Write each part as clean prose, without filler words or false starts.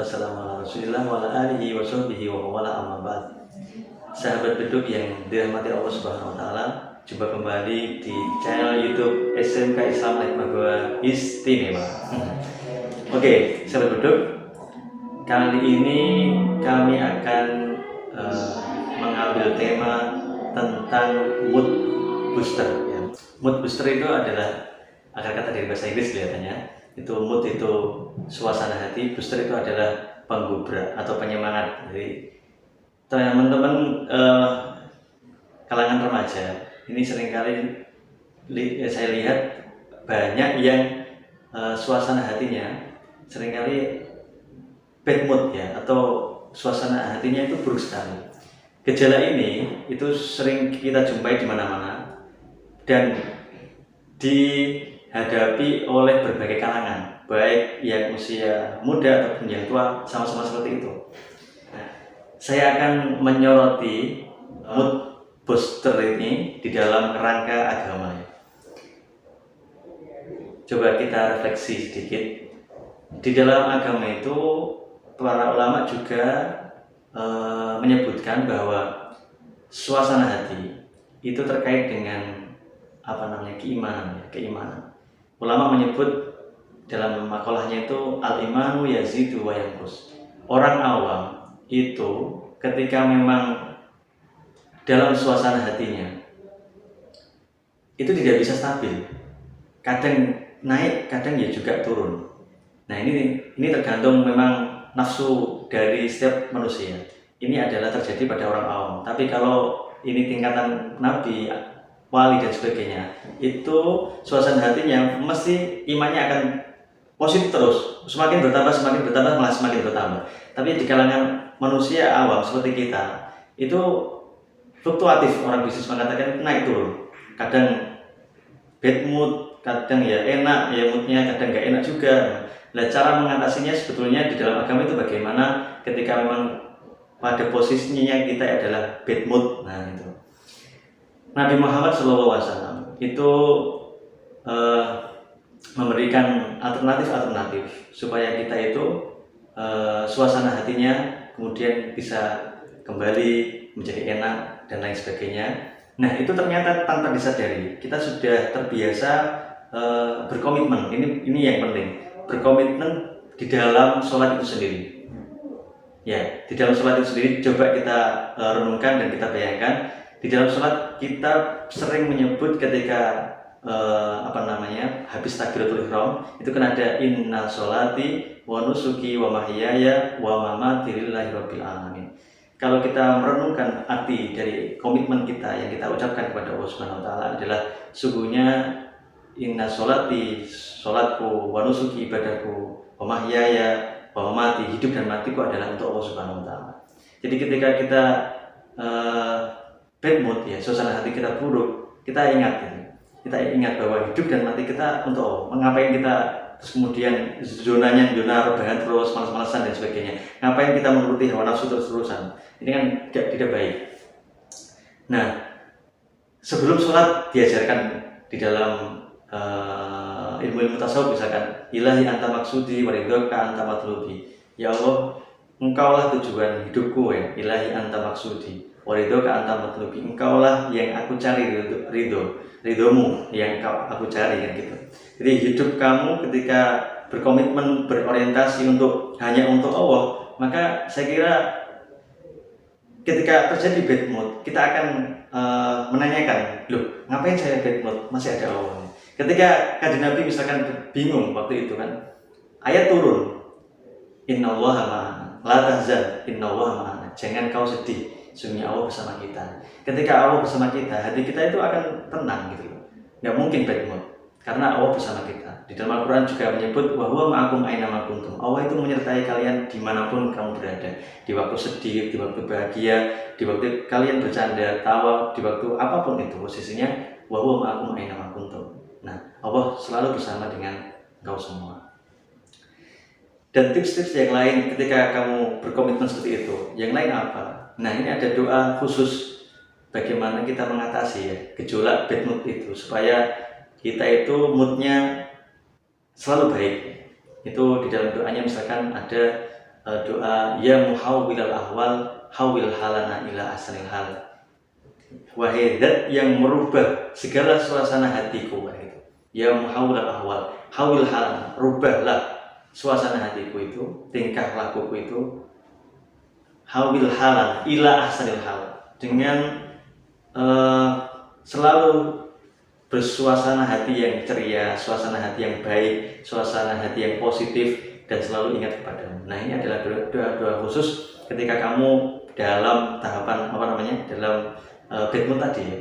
wassalamu ala Rasulillah wa ala alihi wa sahbihi wa wala amma ba'd. Sahabat beduk yang dirahmati Allah Subhanahu wa taala, jumpa kembali di channel YouTube SMK Islam Hikmah Istimewa. Oke, sahabat beduk, kali ini kami akan mengambil tema tentang mood booster. Ya. Mood booster itu adalah akar kata dari bahasa Inggris kelihatannya. Itu mood itu suasana hati, booster itu adalah penggubrak atau penyemangat. Jadi teman-teman kalangan remaja ini seringkali saya lihat banyak yang suasana hatinya seringkali bad mood ya, atau suasana hatinya itu buruk sekali. Gejala ini itu sering kita jumpai di mana-mana dan dihadapi oleh berbagai kalangan, baik yang usia muda ataupun yang tua, sama-sama seperti itu. Nah, saya akan menyoroti mood booster ini di dalam kerangka agama. Coba kita refleksi sedikit. Di dalam agama itu para ulama juga menyebutkan bahwa suasana hati itu terkait dengan keimanan. Ulama menyebut dalam makalahnya itu al-imanu yazidu wa yanqus. Orang awam itu ketika memang dalam suasana hatinya itu tidak bisa stabil, kadang naik, kadang ya juga turun. Nah ini tergantung memang nafsu dari setiap manusia. Ini adalah terjadi pada orang awam. Tapi kalau ini tingkatan nabi, wali dan sebagainya, itu suasana hatinya mesti imannya akan positif terus, semakin bertambah, malah semakin bertambah. Tapi di kalangan manusia awam seperti kita, itu fluktuatif. Orang bisnis mengatakan naik turun, kadang bad mood, kadang ya enak ya moodnya, kadang nggak enak juga. Nah, cara mengatasinya sebetulnya di dalam agama itu bagaimana ketika memang pada posisinya kita adalah bad mood. Nah itu Nabi Muhammad SAW itu memberikan alternatif supaya kita itu suasana hatinya kemudian bisa kembali menjadi enak dan lain sebagainya. Nah itu ternyata tanpa disadari kita sudah terbiasa berkomitmen. Ini yang penting, berkomitmen di dalam sholat itu sendiri. Ya, di dalam sholat itu sendiri coba kita renungkan dan kita bayangkan. Di dalam sholat kita sering menyebut ketika habis takbiratul ihram itu kan ada inna sholati wa nusuki wa mahyaya wa mamati lillahi rabbil alamin. Kalau kita merenungkan arti dari komitmen kita yang kita ucapkan kepada Allah Subhanahu wa taala adalah sungguhnya inna sholati, sholatku, wa nusuki, ibadahku, wa mahyaya wa mamati, hidup dan matiku adalah untuk Allah Subhanahu wa taala. Jadi ketika kita bad mood ya, suasana hati kita buruk, kita ingat bahwa hidup dan mati kita untuk Allah. Mengapain kita terus kemudian zona rebahan terus, malas-malasan dan sebagainya. Ngapain kita menuruti hawa nafsu terus-terusan? Ini kan tidak baik. Nah, sebelum sholat diajarkan di dalam ilmu tasawuf misalkan, ilahi anta maksudi wa ridhoka anta matlubi. Ya Allah, engkaulah tujuan hidupku ya, ilahi anta maksudi warido ke anta matlubi, engkaulah yang aku cari, ridhomu yang aku cari kan gitu. Jadi hidup kamu ketika berkomitmen, berorientasi hanya untuk Allah, maka saya kira ketika terjadi bad mood kita akan menanyakan, loh ngapain saya bad mood, masih ada Allah. Ketika kanjeng Nabi misalkan bingung waktu itu kan, ayat turun, innallaha ma'ana, la tahzan, innallaha ma'ana, jangan kau sedih, sungguhnya Allah bersama kita. Ketika Allah bersama kita, hati kita itu akan tenang gitu loh. Nggak mungkin bad mood, karena Allah bersama kita. Di dalam Al-Quran juga menyebut bahwa ma'akum aina ma kuntum. Allah itu menyertai kalian dimanapun kamu berada. Di waktu sedih, di waktu bahagia, di waktu kalian bercanda, tawa, di waktu apapun itu posisinya, bahwa ma'akum aina ma kuntum. Nah, Allah selalu bersama dengan engkau semua. Dan tips-tips yang lain ketika kamu berkomitmen seperti itu, yang lain apa? Nah ini ada doa khusus bagaimana kita mengatasi ya gejolak bad mood itu supaya kita itu moodnya selalu baik. Itu di dalam doanya misalkan ada doa ya muhawwilal ahwal hawil halana ila ahsanil hal. Wahai zat yang merubah segala suasana hatiku, gitu. Ya muhawwilal ahwal hawil halana, rubahlah suasana hatiku itu, tingkah lakuku itu, hawil halan ila ahsanil hal, dengan selalu bersuasana hati yang ceria, suasana hati yang baik, suasana hati yang positif, dan selalu ingat kepadamu. Nah, ini adalah doa-doa khusus ketika kamu dalam tahapan dalam bad mood tadi ya,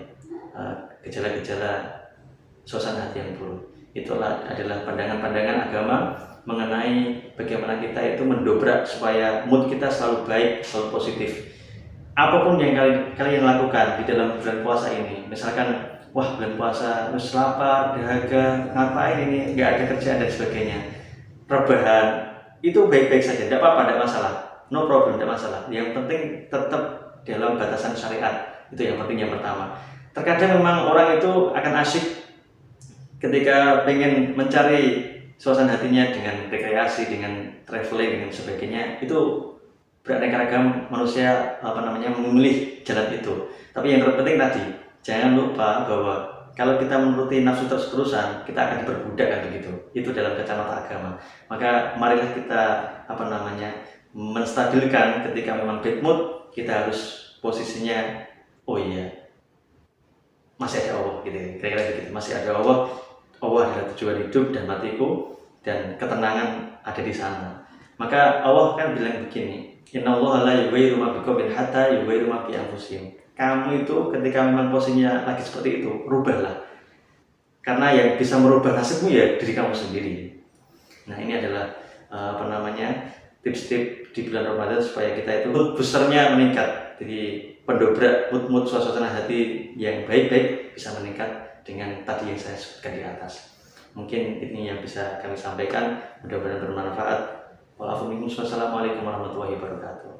gejala-gejala suasana hati yang buruk. Itulah adalah pandangan-pandangan agama mengenai bagaimana kita itu mendobrak supaya mood kita selalu baik, selalu positif. Apapun yang kalian lakukan di dalam bulan puasa ini, misalkan wah bulan puasa terus lapar, dahaga, ngapain ini, nggak ada kerjaan dan sebagainya, rebahan, itu baik-baik saja, tidak apa-apa, tidak masalah, no problem, tidak masalah. Yang penting tetap dalam batasan syariat, itu yang penting yang pertama. Terkadang memang orang itu akan asyik ketika pengen mencari suasana hatinya dengan rekreasi, dengan traveling, dengan sebagainya, itu beraneka ragam manusia memilih jalan itu. Tapi yang terpenting tadi, jangan lupa bahwa kalau kita menuruti nafsu terus-terusan, kita akan diperbudak kan begitu. Itu dalam kacamata agama. Maka marilah kita menstabilkan ketika memang bad mood, kita harus posisinya oh iya, masih ada Allah gitu. Kira-kira begitu. Masih ada Allah. Allah adalah tujuan hidup dan matiku, dan ketenangan ada di sana. Maka Allah kan bilang begini, innallaha la yughayyiru ma biqaumin hatta yughayyiru ma bi anfusihim. Kamu itu ketika memang posisinya lagi seperti itu, rubahlah. Karena yang bisa merubah nasibmu ya diri kamu sendiri. Nah, ini adalah tips-tips di bulan Ramadan supaya kita itu mood boosternya meningkat. Jadi pendobrak mood suasana hati yang baik-baik bisa meningkat dengan tadi yang saya sebutkan di atas. Mungkin ini yang bisa kami sampaikan, mudah-mudahan bermanfaat. Wassalamualaikum warahmatullahi wabarakatuh.